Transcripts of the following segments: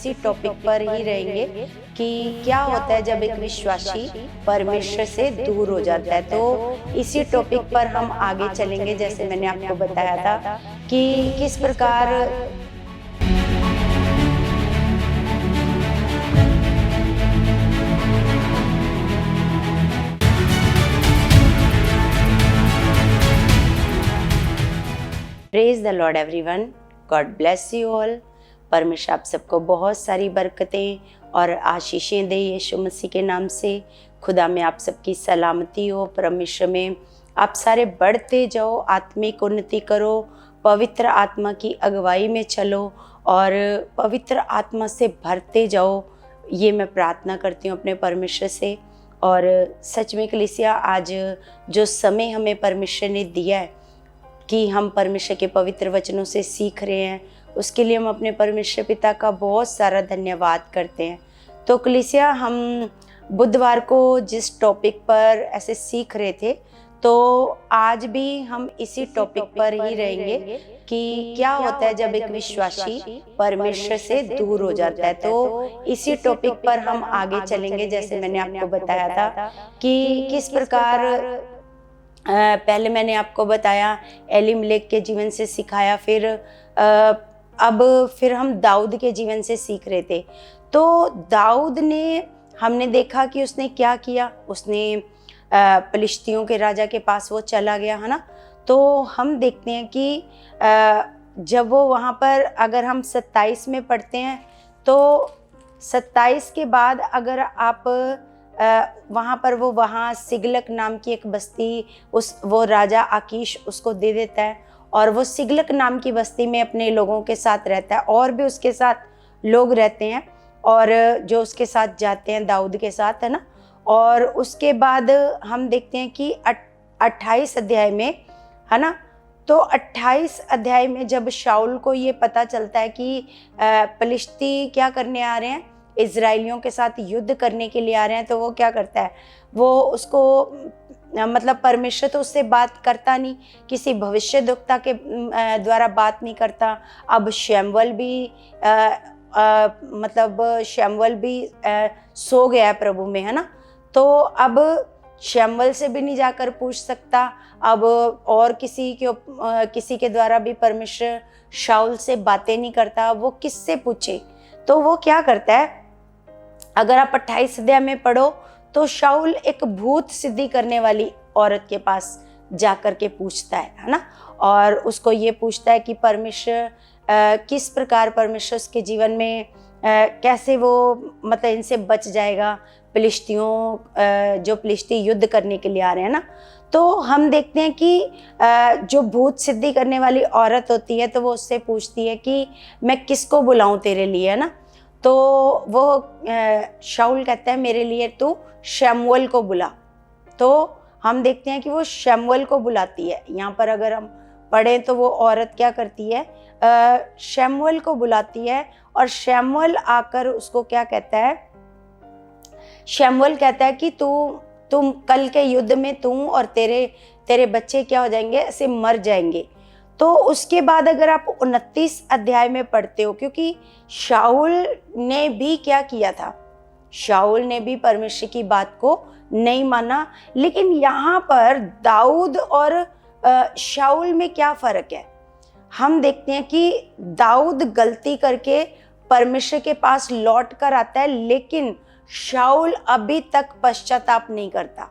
इसी टॉपिक पर ही रहेंगे कि क्या होता है जब एक विश्वासी परमेश्वर से दूर हो जाता है। तो इसी टॉपिक पर हम आगे चलेंगे, जैसे मैंने आपको बताया था कि किस प्रकार praise the Lord everyone, God bless you all. परमेश्वर आप सबको बहुत सारी बरकतें और आशीषें दे यीशु मसीह के नाम से। खुदा में आप सबकी सलामती हो, परमेश्वर में आप सारे बढ़ते जाओ, आत्मिक उन्नति करो, पवित्र आत्मा की अगुवाई में चलो और पवित्र आत्मा से भरते जाओ। ये मैं प्रार्थना करती हूँ अपने परमेश्वर से। और सच में कलीसिया, आज जो समय हमें परमेश्वर ने दिया है कि हम परमेश्वर के पवित्र वचनों से सीख रहे हैं, उसके लिए हम अपने परमेश्वर पिता का बहुत सारा धन्यवाद करते हैं। तो कलीसिया, हम बुधवार को जिस टॉपिक पर ऐसे सीख रहे थे, तो आज भी हम इसी टॉपिक पर ही रहेंगे कि क्या होता है जब एक विश्वासी परमेश्वर से दूर हो जाता है। तो इसी टॉपिक पर हम आगे चलेंगे, जैसे मैंने आपको बताया था कि किस प्रकार पहले मैंने आपको बताया एलीमलेक के जीवन से सिखाया, फिर अब हम दाऊद के जीवन से सीख रहे थे। तो दाऊद ने, हमने देखा कि उसने क्या किया। उसने फिलिस्तियों के राजा के पास वो चला गया, है ना। तो हम देखते हैं कि जब वो वहाँ पर, अगर हम 27 में पढ़ते हैं तो 27 के बाद अगर आप वहाँ पर वहाँ सिगलक नाम की एक बस्ती, वो राजा आकीश उसको दे देता है और वो सिगलक नाम की बस्ती में अपने लोगों के साथ रहता है। और भी उसके साथ लोग रहते हैं और जो उसके साथ जाते हैं दाऊद के साथ, है ना। और उसके बाद हम देखते हैं कि 28 अध्याय में, है ना, तो 28 अध्याय में जब शाऊल को ये पता चलता है कि फिलिस्ती क्या करने आ रहे हैं, इजराइलियों के साथ युद्ध करने के लिए आ रहे हैं, तो वो क्या करता है, वो उसको मतलब परमेश्वर तो उससे बात करता नहीं, किसी भविष्यद्वक्ता के द्वारा बात नहीं करता। अब शमूएल भी सो गया है प्रभु में, है ना। तो अब शमूएल से भी नहीं जाकर पूछ सकता। अब और किसी के द्वारा भी परमेश्वर शाऊल से बातें नहीं करता। वो किससे पूछे? तो वो क्या करता है, अगर आप 28 अध्याय में पढ़ो तो शाऊल एक भूत सिद्धि करने वाली औरत के पास जाकर के पूछता है ना। और उसको ये पूछता है कि परमेश्वर किस प्रकार परमेश्वर उसके जीवन में कैसे वो मतलब इनसे बच जाएगा, जो फिलिस्ती युद्ध करने के लिए आ रहे हैं ना। तो हम देखते हैं कि जो भूत सिद्धि करने वाली औरत होती है, तो वो उससे पूछती है कि मैं किसको बुलाऊं तेरे लिए, है ना। तो वो शाऊल कहता है मेरे लिए तू शमूएल को बुला। तो हम देखते हैं कि वो शमूएल को बुलाती है। यहाँ पर अगर हम पढ़ें तो वो औरत क्या करती है, शमूएल को बुलाती है। और शमूएल आकर उसको क्या कहता है, शमूएल कहता है कि तुम कल के युद्ध में तू और तेरे बच्चे क्या हो जाएंगे, ऐसे मर जाएंगे। तो उसके बाद अगर आप 29 अध्याय में पढ़ते हो, क्योंकि शाऊल ने भी क्या किया था, शाऊल ने भी परमेश्वर की बात को नहीं माना। लेकिन यहाँ पर दाऊद और शाऊल में क्या फर्क है, हम देखते हैं कि दाऊद गलती करके परमेश्वर के पास लौट कर आता है, लेकिन शाऊल अभी तक पश्चाताप नहीं करता।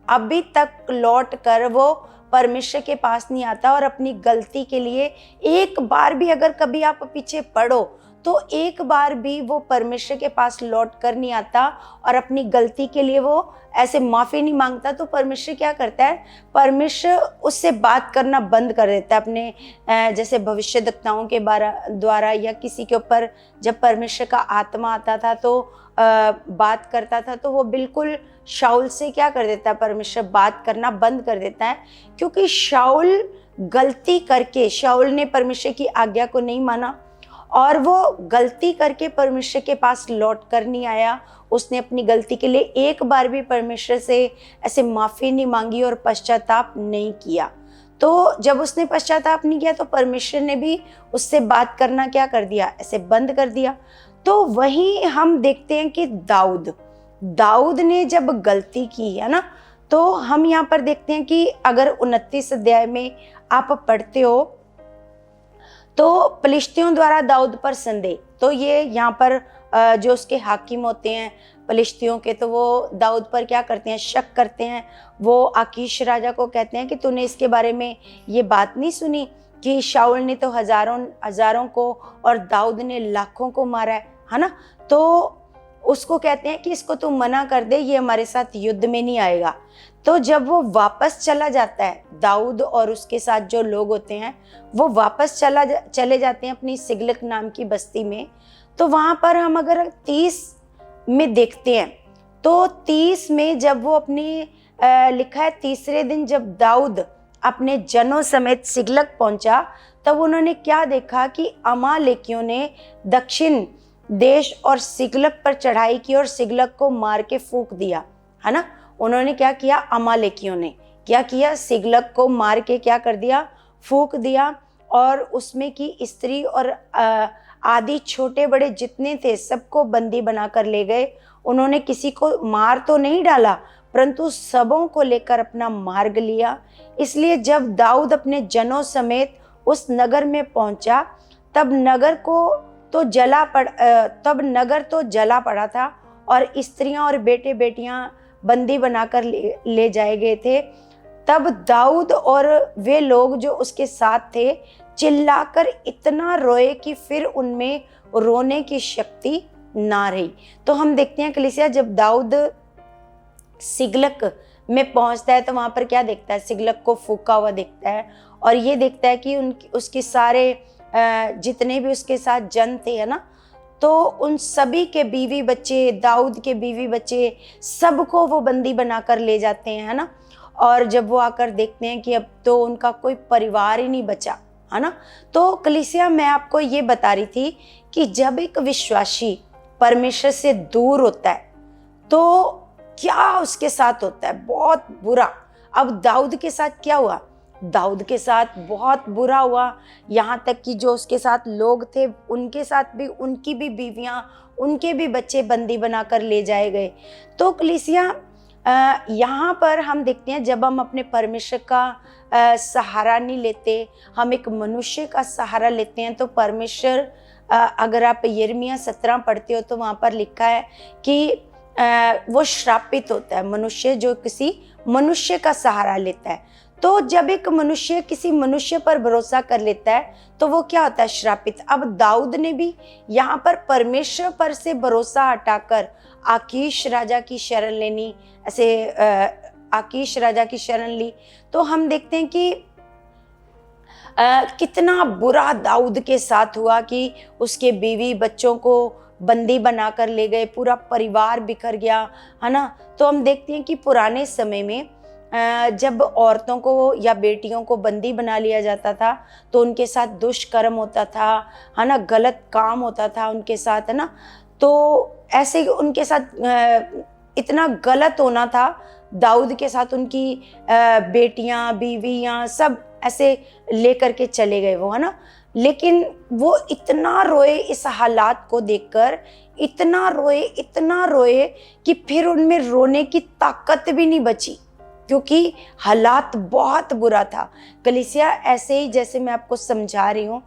अभी तक लौट कर वो परमेश्वर के पास नहीं आता और अपनी गलती के लिए एक बार भी, अगर कभी आप पीछे पढ़ो तो एक बार भी वो परमेश्वर के पास लौट कर नहीं आता और अपनी गलती के लिए वो ऐसे माफ़ी नहीं मांगता। तो परमेश्वर क्या करता है, परमेश्वर उससे बात करना बंद कर देता है अपने जैसे भविष्यद्वक्ताओं के द्वारा या किसी के ऊपर जब परमेश्वर का आत्मा आता था तो बात करता था, तो वो बिल्कुल शाऊल से क्या कर देता है, परमेश्वर बात करना बंद कर देता है। क्योंकि शाऊल गलती करके, शाऊल ने परमेश्वर की आज्ञा को नहीं माना और वो गलती करके परमेश्वर के पास लौट कर नहीं आया। उसने अपनी गलती के लिए एक बार भी परमेश्वर से ऐसे माफ़ी नहीं मांगी और पश्चाताप नहीं किया। तो जब उसने पश्चाताप नहीं किया तो परमेश्वर ने भी उससे बात करना क्या कर दिया, ऐसे बंद कर दिया। तो वहीं हम देखते हैं कि दाऊद ने जब गलती की है ना, तो हम यहाँ पर देखते हैं कि अगर 29 अध्याय में आप पढ़ते हो तो पलिश्तियों द्वारा दाऊद पर संदेह, तो ये यहाँ पर जो उसके हाकिम होते हैं पलिश्तियों के, तो वो दाऊद पर क्या करते हैं, शक करते हैं। वो आकीश राजा को कहते हैं कि तूने इसके बारे में ये बात नहीं सुनी कि शाऊल ने तो हजारों को और दाऊद ने लाखों को मारा है ना। तो उसको कहते हैं कि इसको तू मना कर दे, ये हमारे साथ युद्ध में नहीं आएगा। तो जब वो वापस चला जाता है, दाऊद और उसके साथ जो लोग होते हैं वो वापस चले जाते हैं अपनी सिगलक नाम की बस्ती में। तो वहाँ पर हम अगर 30 में देखते हैं तो 30 में जब वो अपनी लिखा है तीसरे दिन जब दाऊद अपने जनों समेत सिगलक पहुंचा, तब उन्होंने क्या देखा कि अमालेकियों ने दक्षिण देश और सिगलक पर चढ़ाई की और सिगलक को मार के फूंक दिया, है ना। उन्होंने क्या किया, अमालेकियों ने क्या किया, सिगलक को मार के क्या कर दिया, फूंक दिया। और उसमें की स्त्री और आदि छोटे बड़े जितने थे सबको बंदी बनाकर ले गए। उन्होंने किसी को मार तो नहीं डाला, परंतु सबों को लेकर अपना मार्ग लिया। इसलिए जब दाऊद अपने जनों समेत उस नगर में पहुंचा, तब नगर तो जला पड़ा था और स्त्रियां और बेटे बेटियां बंदी बनाकर ले जाए गए थे। तब दाऊद और वे लोग जो उसके साथ थे चिल्लाकर इतना रोए कि फिर उनमें रोने की शक्ति ना रही। तो हम देखते हैं कलीसिया, जब दाऊद सिगलक में पहुंचता है तो वहां पर क्या देखता है, सिगलक को फूका हुआ देखता है और ये देखता है कि उसके सारे जितने भी उसके साथ जन थे, है ना, तो उन सभी के बीवी बच्चे, दाऊद के बीवी बच्चे, सबको वो बंदी बनाकर ले जाते हैं, है ना। और जब वो आकर देखते हैं कि अब तो उनका कोई परिवार ही नहीं बचा, है ना। तो कलीसिया, मैं आपको ये बता रही थी कि जब एक विश्वासी परमेश्वर से दूर होता है तो क्या उसके साथ होता है, बहुत बुरा। अब दाऊद के साथ क्या हुआ, दाऊद के साथ बहुत बुरा हुआ। यहाँ तक कि जो उसके साथ लोग थे उनके साथ भी, उनकी भी बीवियां, उनके भी बच्चे बंदी बनाकर ले जाए गए। तो कलीसिया, यहाँ पर हम देखते हैं जब हम अपने परमेश्वर का सहारा नहीं लेते, हम एक मनुष्य का सहारा लेते हैं, तो परमेश्वर, अगर आप यिर्मयाह 17 पढ़ते हो तो वहाँ पर लिखा है कि वो श्रापित होता है मनुष्य जो किसी मनुष्य का सहारा लेता है। तो जब एक मनुष्य किसी मनुष्य पर भरोसा कर लेता है तो वो क्या होता है, श्रापित। अब दाऊद ने भी यहाँ पर परमेश्वर पर से भरोसा हटाकर आकीश राजा की शरण लेनी, ऐसे आकीश राजा की शरण ली। तो हम देखते हैं कि कितना बुरा दाऊद के साथ हुआ कि उसके बीवी बच्चों को बंदी बनाकर ले गए, पूरा परिवार बिखर गया, है ना। तो हम देखते हैं कि पुराने समय में जब औरतों को या बेटियों को बंदी बना लिया जाता था तो उनके साथ दुष्कर्म होता था, है ना, गलत काम होता था उनके साथ, है ना। तो ऐसे उनके साथ इतना गलत होना था दाऊद के साथ, उनकी बेटियां, बीवियां सब ऐसे लेकर के चले गए वो, है ना। लेकिन वो इतना रोए इस हालात को देखकर, इतना रोए कि फिर उनमें रोने की ताकत भी नहीं बची, क्योंकि हालात बहुत बुरा था। कलीसिया, ऐसे ही जैसे मैं आपको समझा रही हूँ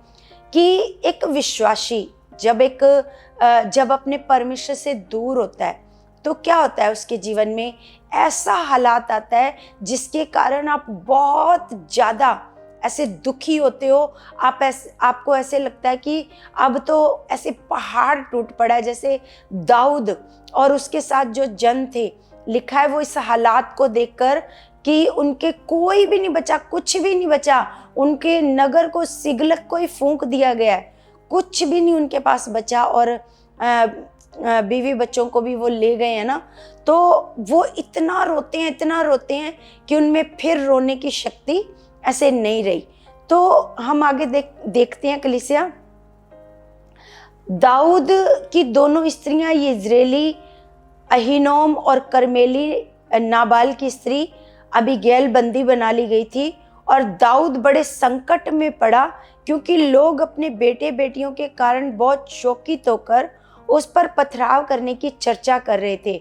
कि एक विश्वासी जब अपने परमेश्वर से दूर होता है तो क्या होता है, उसके जीवन में ऐसा हालात आता है जिसके कारण आप बहुत ज़्यादा ऐसे दुखी होते हो। आपको ऐसे लगता है कि अब तो ऐसे पहाड़ टूट पड़ा है, जैसे दाऊद और उसके साथ जो जन थे, लिखा है वो इस हालात को देखकर कि उनके कोई भी नहीं बचा, कुछ भी नहीं बचा। उनके नगर को, सिगलक को ही फूंक दिया गया है, कुछ भी नहीं उनके पास बचा और बीवी बच्चों को भी वो ले गए, है ना। तो वो इतना रोते हैं कि उनमें फिर रोने की शक्ति ऐसे नहीं रही। तो हम आगे देखते हैं कलीसिया, दाऊद की दोनों स्त्रियां यिज्रेली अहीनोम और कर्मेली नाबाल की स्त्री अबीगैल बंदी बना ली गई थी और दाऊद बड़े संकट में पड़ा, क्योंकि लोग अपने बेटे बेटियों के कारण बहुत शोकित होकर उस पर पथराव करने की चर्चा कर रहे थे।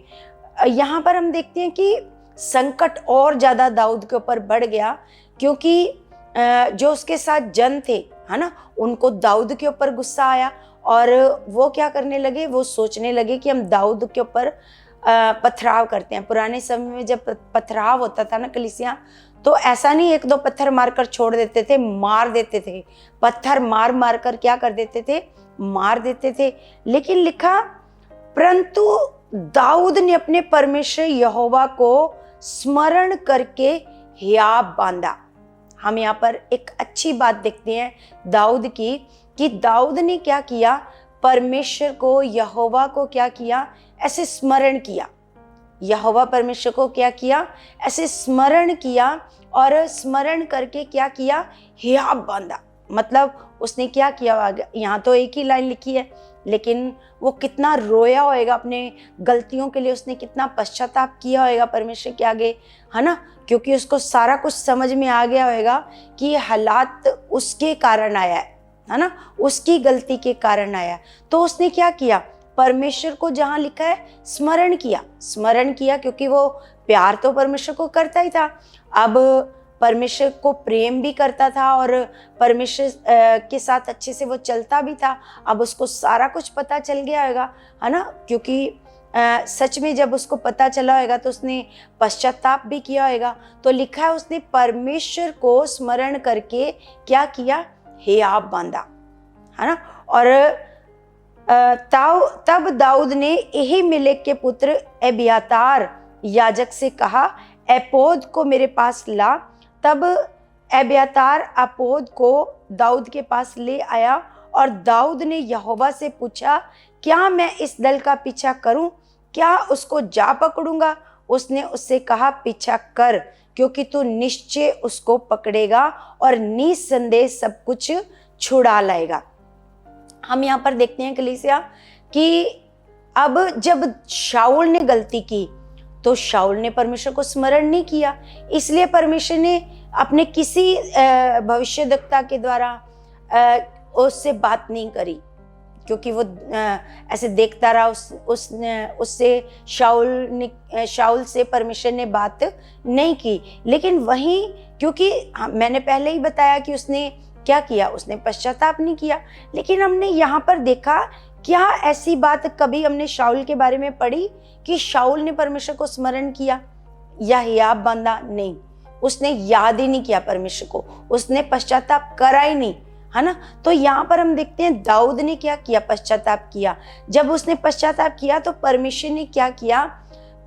यहाँ पर हम देखते हैं कि संकट और ज़्यादा दाऊद के ऊपर बढ़ गया, क्योंकि जो उसके साथ जन थे, है ना, उनको दाऊद के ऊपर गुस्सा आया और वो क्या करने लगे, वो सोचने लगे कि हम दाऊद के ऊपर पथराव करते हैं। पुराने समय में जब पथराव होता था ना कलीसिया, तो ऐसा नहीं एक दो पत्थर मारकर छोड़ देते थे, मार देते थे। पत्थर मार मार कर क्या कर देते थे, मार देते थे। लेकिन लिखा, परंतु दाऊद ने अपने परमेश्वर यहोवा को स्मरण करके हियाव बांधा। हम यहाँ पर एक अच्छी बात देखते हैं दाऊद की, कि दाऊद ने क्या किया, परमेश्वर को, यहोवा को क्या किया, ऐसे स्मरण किया। यहोवा परमेश्वर को क्या किया, ऐसे स्मरण किया, और स्मरण करके क्या किया, हियाव बांधा। मतलब उसने क्या किया, यहाँ तो एक ही लाइन लिखी है, लेकिन वो कितना रोया होएगा अपने गलतियों के लिए, उसने कितना पश्चाताप किया होएगा परमेश्वर के आगे, है ना, क्योंकि उसको सारा कुछ समझ में आ गया होएगा कि ये हालात उसके कारण आया है ना, उसकी गलती के कारण आया। तो उसने क्या किया, परमेश्वर को, जहाँ लिखा है स्मरण किया, क्योंकि वो प्यार तो परमेश्वर को करता ही था, अब परमेश्वर को प्रेम भी करता था और परमेश्वर के साथ अच्छे से वो चलता भी था। अब उसको सारा कुछ पता चल गया होगा, है ना, क्योंकि सच में जब उसको पता चला होगा तो उसने पश्चाताप भी किया होगा। तो लिखा है उसने परमेश्वर को स्मरण करके क्या किया, हियाव बांधा, है ना। और तब दाऊद ने अहीमेलेक के पुत्र एब्यातार याजक से कहा, एपोद को मेरे पास ला। तब एब्यातार एपोद को दाऊद के पास ले आया, और दाऊद ने यहोवा से पूछा, क्या मैं इस दल का पीछा करूं, क्या उसको जा पकड़ूंगा? उसने उससे कहा, पीछा कर, क्योंकि तू निश्चय उसको पकड़ेगा और निसंदेह सब कुछ छुड़ा लाएगा। हम यहाँ पर देखते हैं कलीसिया कि अब जब शाऊल ने गलती की तो शाऊल ने परमेश्वर को स्मरण नहीं किया, इसलिए परमेश्वर ने अपने किसी भविष्यद्वक्ता के द्वारा उससे बात नहीं करी, क्योंकि वो ऐसे देखता रहा। उससे शाऊल से परमेश्वर ने बात नहीं की। लेकिन वहीं, क्योंकि मैंने पहले ही बताया कि उसने क्या किया, उसने पश्चाताप नहीं किया। लेकिन हमने यहाँ पर देखा, क्या ऐसी बात कभी हमने शाऊल के बारे में पढ़ी कि शाऊल ने परमेश्वर को स्मरण किया या हियाव बांधा? नहीं, उसने याद ही नहीं किया परमेश्वर को, उसने पश्चाताप करा ही नहीं, है ना। तो यहाँ पर हम देखते हैं दाऊद ने क्या किया, पश्चाताप किया। जब उसने पश्चाताप किया तो परमेश्वर ने क्या किया,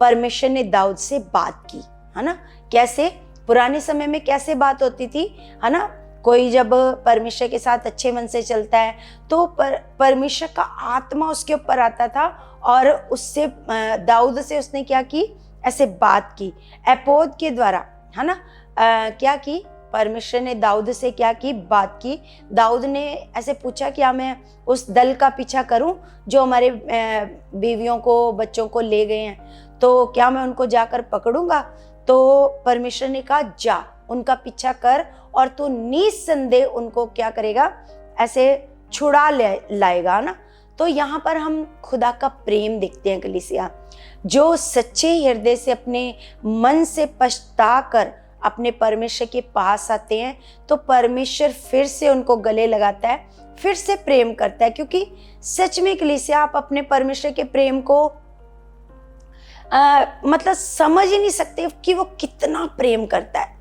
परमेश्वर ने दाऊद से बात की, है ना। कैसे, पुराने समय में कैसे बात होती थी, है ना, कोई जब परमेश्वर के साथ अच्छे मन से चलता है तो परमेश्वर का आत्मा उसके ऊपर आता था, और उससे दाऊद से उसने क्या की, ऐसे बात की एपोद के द्वारा, है ना। क्या की, परमेश्वर ने दाऊद से क्या की, बात की। दाऊद ने ऐसे पूछा, क्या मैं उस दल का पीछा करूं जो हमारे बीवियों को, बच्चों को ले गए हैं, तो क्या मैं उनको जाकर पकड़ूंगा? तो परमेश्वर ने कहा, जा उनका पीछा कर, और तू निसंदेह उनको क्या करेगा, ऐसे छुड़ा लाएगा ना। तो यहाँ पर हम खुदा का प्रेम देखते हैं कलीसिया, जो सच्चे हृदय से अपने मन से पछता कर अपने परमेश्वर के पास आते हैं, तो परमेश्वर फिर से उनको गले लगाता है, फिर से प्रेम करता है। क्योंकि सच में कलीसिया, आप अपने परमेश्वर के प्रेम को मतलब समझ ही नहीं सकते कि वो कितना प्रेम करता है,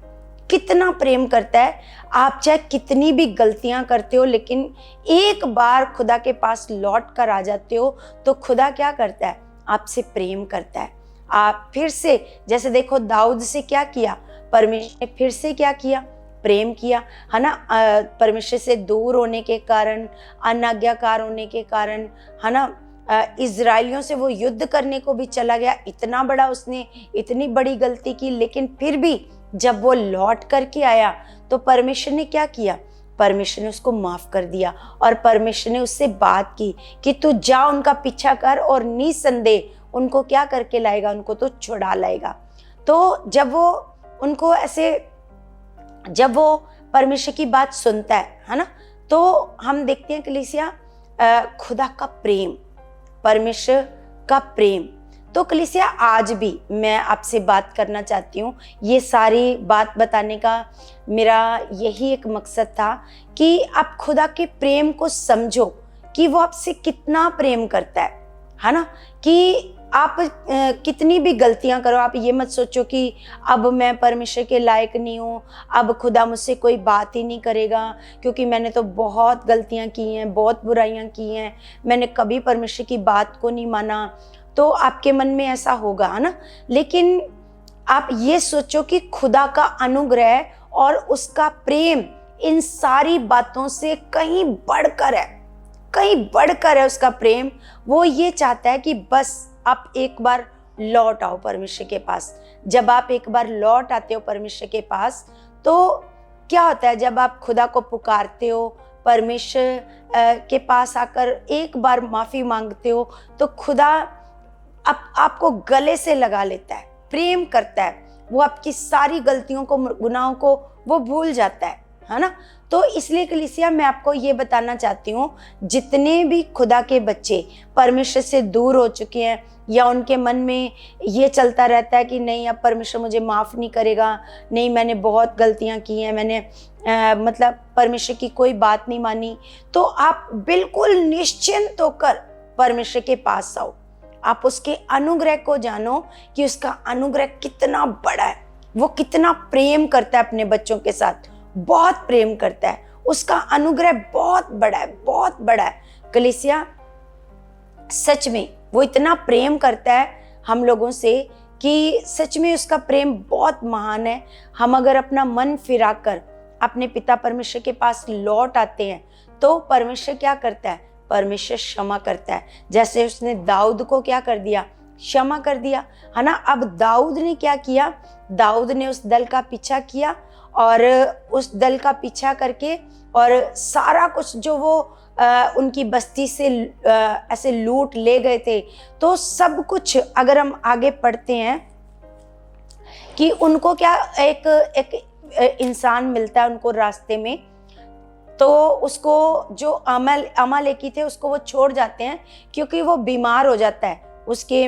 कितना प्रेम करता है। आप चाहे कितनी भी गलतियां करते हो, लेकिन एक बार खुदा के पास लौट कर आ जाते हो तो खुदा क्या करता है, आपसे प्रेम करता है। आप फिर से, जैसे देखो दाऊद से क्या किया, परमेश्वर ने फिर से क्या किया, प्रेम किया, है ना। परमेश्वर से दूर होने के कारण, अनाज्ञाकार होने के कारण, है ना, इजराइलियों से वो युद्ध करने को भी चला गया। इतना बड़ा उसने इतनी बड़ी गलती की, लेकिन फिर भी जब वो लौट करके आया तो परमेश्वर ने क्या किया, परमेश्वर ने उसको माफ कर दिया, और परमेश्वर ने उससे बात की कि तू जा उनका पीछा कर, और निसंदेह उनको क्या करके लाएगा, उनको तो छुड़ा लाएगा। तो जब वो उनको ऐसे, जब वो परमेश्वर की बात सुनता है ना, तो हम देखते हैं कलीसिया खुदा का प्रेम, परमेश्वर का प्रेम। तो कलीसिया आज भी मैं आपसे बात करना चाहती हूँ, ये सारी बात बताने का मेरा यही एक मकसद था कि आप खुदा के प्रेम को समझो कि वो आपसे कितना प्रेम करता है ना। कि आप कितनी भी गलतियां करो, आप ये मत सोचो कि अब मैं परमेश्वर के लायक नहीं हूँ, अब खुदा मुझसे कोई बात ही नहीं करेगा क्योंकि मैंने तो बहुत गलतियां की हैं, बहुत बुराइयां की हैं, मैंने कभी परमेश्वर की बात को नहीं माना। तो आपके मन में ऐसा होगा, है ना। लेकिन आप ये सोचो कि खुदा का अनुग्रह और उसका प्रेम इन सारी बातों से कहीं बढ़कर है, कहीं बढ़कर है उसका प्रेम। वो ये चाहता है कि बस आप एक बार लौट आओ परमेश्वर के पास। जब आप एक बार लौट आते हो परमेश्वर के पास, तो क्या होता है, जब आप खुदा को पुकारते हो, परमेश्वर के पास आकर एक बार माफ़ी मांगते हो, तो खुदा आपको गले से लगा लेता है, प्रेम करता है। वो आपकी सारी गलतियों को, गुनाहों को वो भूल जाता है ना। तो इसलिए कलीसिया मैं आपको ये बताना चाहती हूँ, जितने भी खुदा के बच्चे परमेश्वर से दूर हो चुके हैं या उनके मन में ये चलता रहता है कि नहीं अब परमेश्वर मुझे माफ़ नहीं करेगा, नहीं मैंने बहुत गलतियाँ की हैं, मैंने मतलब परमेश्वर की कोई बात नहीं मानी, तो आप बिल्कुल निश्चिंत होकर परमेश्वर के पास आओ। आप उसके अनुग्रह को जानो कि उसका अनुग्रह कितना बड़ा है, वो कितना प्रेम करता है अपने बच्चों के साथ, बहुत प्रेम करता है। उसका अनुग्रह बहुत बड़ा है, बहुत बड़ा है कलीसिया। सच में वो इतना प्रेम करता है हम लोगों से कि सच में उसका प्रेम बहुत महान है। हम अगर अपना मन फिराकर अपने पिता परमेश्वर के पास लौट आते हैं तो परमेश्वर क्या करता है, परमेश्वर क्षमा करता है। जैसे उसने दाऊद को क्या कर दिया, क्षमा कर दिया, है ना। अब दाऊद ने क्या किया, दाऊद ने उस दल का पीछा किया और उस दल का पीछा करके और सारा कुछ जो वो उनकी बस्ती से ऐसे लूट ले गए थे, तो सब कुछ अगर हम आगे पढ़ते हैं कि उनको क्या एक इंसान मिलता है उनको रास्ते में, तो उसको जो अमालेकी थे उसको वो छोड़ जाते हैं क्योंकि वो बीमार हो जाता है। उसके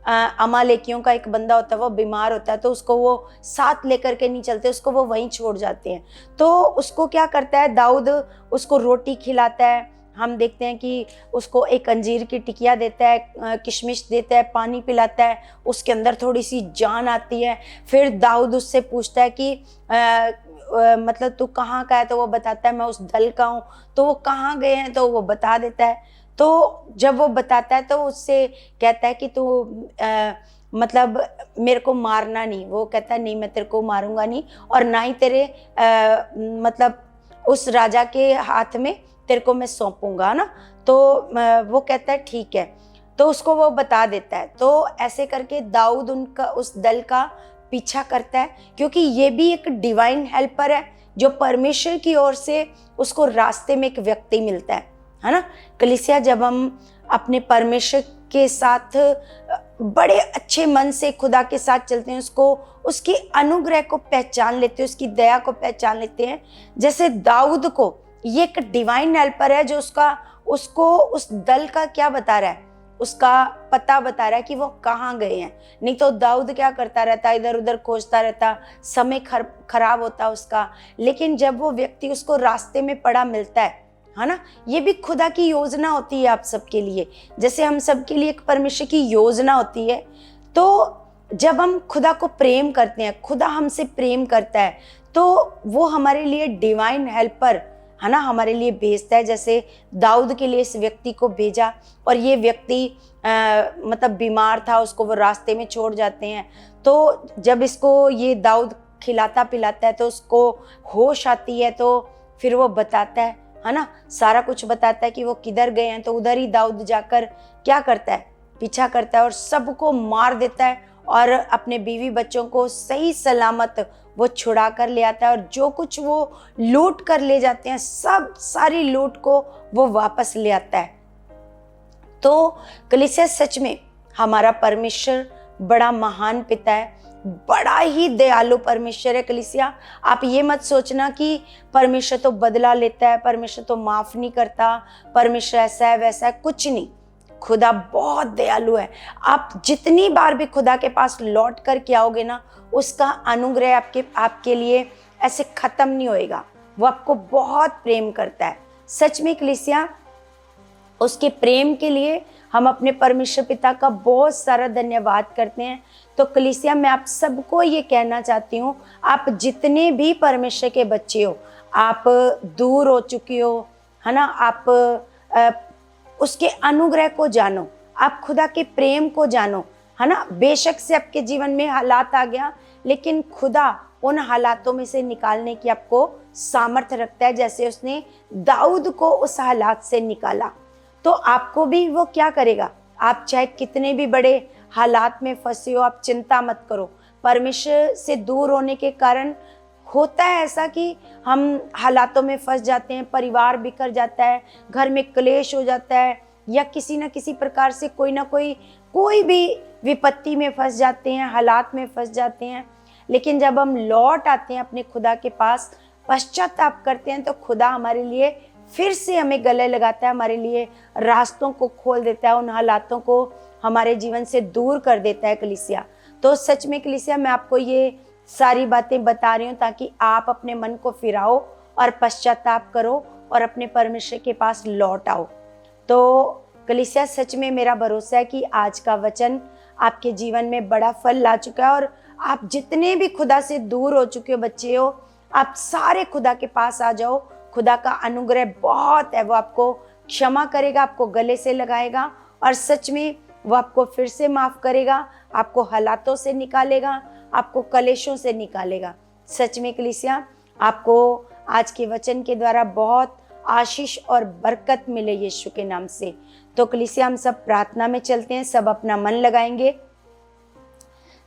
अमालेकियों का एक बंदा होता है, वो बीमार होता है, तो उसको वो साथ लेकर के नहीं चलते, उसको वो वहीं छोड़ जाते हैं। तो उसको क्या करता है दाऊद, उसको रोटी खिलाता है। हम देखते हैं कि उसको एक अंजीर की टिकिया देता है, किशमिश देता है, पानी पिलाता है, उसके अंदर थोड़ी सी जान आती है। फिर दाऊद उससे पूछता है कि मतलब तू कहाँ का है, तो वो बताता है मैं उस दल का हूँ। तो वो कहाँ गए हैं तो वो बता देता है। तो जब वो बताता है तो उससे कहता है कि तू मतलब मेरे को मारना नहीं। वो कहता है नहीं मैं तेरे को मारूंगा नहीं और ना ही तेरे मतलब उस राजा के हाथ में तेरे को मैं सौंपूंगा ना। तो वो कहता है ठीक है, तो उसको वो बता देता है। तो ऐसे करके दाऊद उनका उस दल का पीछा करता है क्योंकि ये भी एक डिवाइन हेल्पर है जो परमेश्वर की ओर से उसको रास्ते में एक व्यक्ति मिलता है ना। कलीसिया जब हम अपने परमेश्वर के साथ बड़े अच्छे मन से खुदा के साथ चलते हैं, उसको उसकी अनुग्रह को पहचान लेते हैं, उसकी दया को पहचान लेते हैं, जैसे दाऊद को ये एक डिवाइन हेल्पर है जो उसको उस दल का क्या बता रहा है, उसका पता बता रहा है कि वो कहाँ गए हैं। नहीं तो दाऊद क्या करता रहता, इधर उधर खोजता रहता, समय खराब होता उसका। लेकिन जब वो व्यक्ति उसको रास्ते में पड़ा मिलता है ना। ये भी खुदा की योजना होती है आप सबके लिए, जैसे हम सबके लिए एक परमेश्वर की योजना होती है। तो जब हम खुदा को प्रेम करते हैं, खुदा हमसे प्रेम करता है, तो वो हमारे लिए डिवाइन हेल्पर है ना हमारे लिए भेजता है। जैसे दाऊद के लिए इस व्यक्ति को भेजा और ये व्यक्ति मतलब बीमार था, उसको वो रास्ते में छोड़ जाते हैं। तो जब इसको ये दाऊद खिलाता पिलाता है तो उसको होश आती है, तो फिर वो बताता है ना, सारा कुछ बताता है कि वो किधर गए हैं। तो उधर ही दाऊद जाकर क्या करता है, पीछा करता है और सबको मार देता है और अपने बीवी बच्चों को सही सलामत वो छुड़ा कर ले आता है और जो कुछ वो लूट कर ले जाते हैं सब सारी लूट को वो वापस ले आता है। तो कलीसिया सच में हमारा परमेश्वर बड़ा महान पिता है, बड़ा ही दयालु परमेश्वर है। कलीसिया आप ये मत सोचना कि परमेश्वर तो बदला लेता है, परमेश्वर तो माफ नहीं करता, परमेश्वर ऐसा है वैसा है, कुछ नहीं। खुदा बहुत दयालु है। आप जितनी बार भी खुदा के पास लौट कर के आओगे ना, उसका अनुग्रह आपके लिए ऐसे खत्म नहीं होएगा। वो आपको बहुत प्रेम करता है। सच में कलीसिया, उसके प्रेम के लिए हम अपने परमेश्वर पिता का बहुत सारा धन्यवाद करते हैं। तो कलीसिया, मैं आप सबको ये कहना चाहती हूँ, आप जितने भी परमेश्वर के बच्चे हो, आप दूर हो चुके हो, है ना, आप उसके अनुग्रह को जानो, आप खुदा के प्रेम को जानो, है ना। बेशक से आपके जीवन में हालात आ गया, लेकिन खुदा उन हालातों में से निकालने की आपको सामर्थ्य रखता है। जैसे उसने दाऊद को उस हालात से निकाला, तो आपको भी वो क्या करेगा। आप चाहे कितने भी बड़े हालात में फंसे हो, आप चिंता मत करो। परमेश्वर से दूर होने के कारण होता है ऐसा कि हम हालातों में फंस जाते हैं, परिवार बिखर जाता है, घर में क्लेश हो जाता है, या किसी न किसी प्रकार से कोई भी विपत्ति में फंस जाते हैं, हालात में फंस जाते हैं। लेकिन जब हम लौट आते हैं अपने खुदा के पास, पश्चाताप करते हैं, तो खुदा हमारे लिए फिर से हमें गले लगाता है, हमारे लिए रास्तों को खोल देता है, उन हालातों को हमारे जीवन से दूर कर देता है कलीसिया। तो सच में कलीसिया, मैं आपको ये सारी बातें बता रही हूँ ताकि आप अपने मन को फिराओ और पश्चाताप करो और अपने परमेश्वर के पास लौट आओ। तो कलीसिया, सच में मेरा भरोसा है कि आज का वचन आपके जीवन में बड़ा फल ला चुका है, और आप जितने भी खुदा से दूर हो चुके हो बच्चे हो, आप सारे खुदा के पास आ जाओ। खुदा का अनुग्रह बहुत है, वो आपको क्षमा करेगा, आपको गले से लगाएगा, और सच में वो आपको फिर से माफ करेगा, आपको हालातों से निकालेगा, आपको कलेशों से निकालेगा। सच में कलीसिया, आपको आज के वचन के द्वारा बहुत आशीष और बरकत मिले यीशु के नाम से। तो कलीसिया, हम सब प्रार्थना में चलते हैं, सब अपना मन लगाएंगे।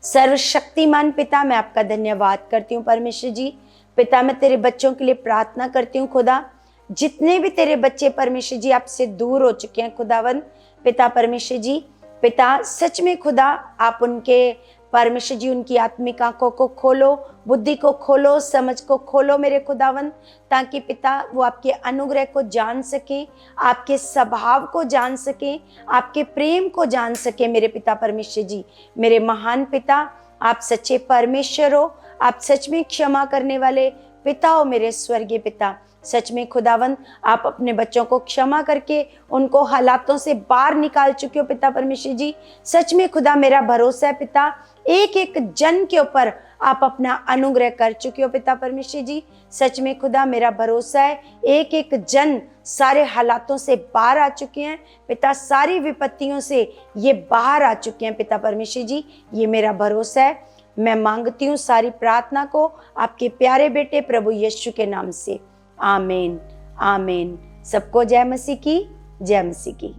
सर्वशक्तिमान पिता, मैं आपका धन्यवाद करती हूँ परमेश्वर जी। पिता, मैं तेरे बच्चों के लिए प्रार्थना करती हूँ खुदा, जितने भी तेरे बच्चे परमेश्वर जी आपसे दूर हो चुके हैं खुदावन पिता परमेश्वर जी, पिता सच में खुदा आप उनके परमेश्वर जी उनकी आत्मिक आंखों को खोलो, बुद्धि को खोलो, समझ को खोलो मेरे खुदावन, ताकि पिता वो आपके अनुग्रह को जान सके, आपके स्वभाव को जान सके, आपके प्रेम को जान सके मेरे पिता परमेश्वर जी। मेरे महान पिता, आप सच्चे परमेश्वर हो, आप सच में क्षमा करने वाले पिता हो मेरे स्वर्गीय पिता। सच में खुदावन, आप अपने बच्चों को क्षमा करके उनको हालातों से बाहर निकाल चुके हो पिता परमेश्वर जी। सच में खुदा, मेरा भरोसा है पिता, एक एक जन के ऊपर आप अपना अनुग्रह कर चुके हो पिता परमेश्वर जी। सच में खुदा, मेरा भरोसा है एक एक जन सारे हालातों से बाहर आ चुके हैं पिता, सारी विपत्तियों से ये बाहर आ चुके हैं पिता परमेश्वर जी। ये मेरा भरोसा है। मैं मांगती हूँ सारी प्रार्थना को आपके प्यारे बेटे प्रभु यीशु के नाम से, आमीन आमीन। सबको जय मसीह की, जय मसीह की।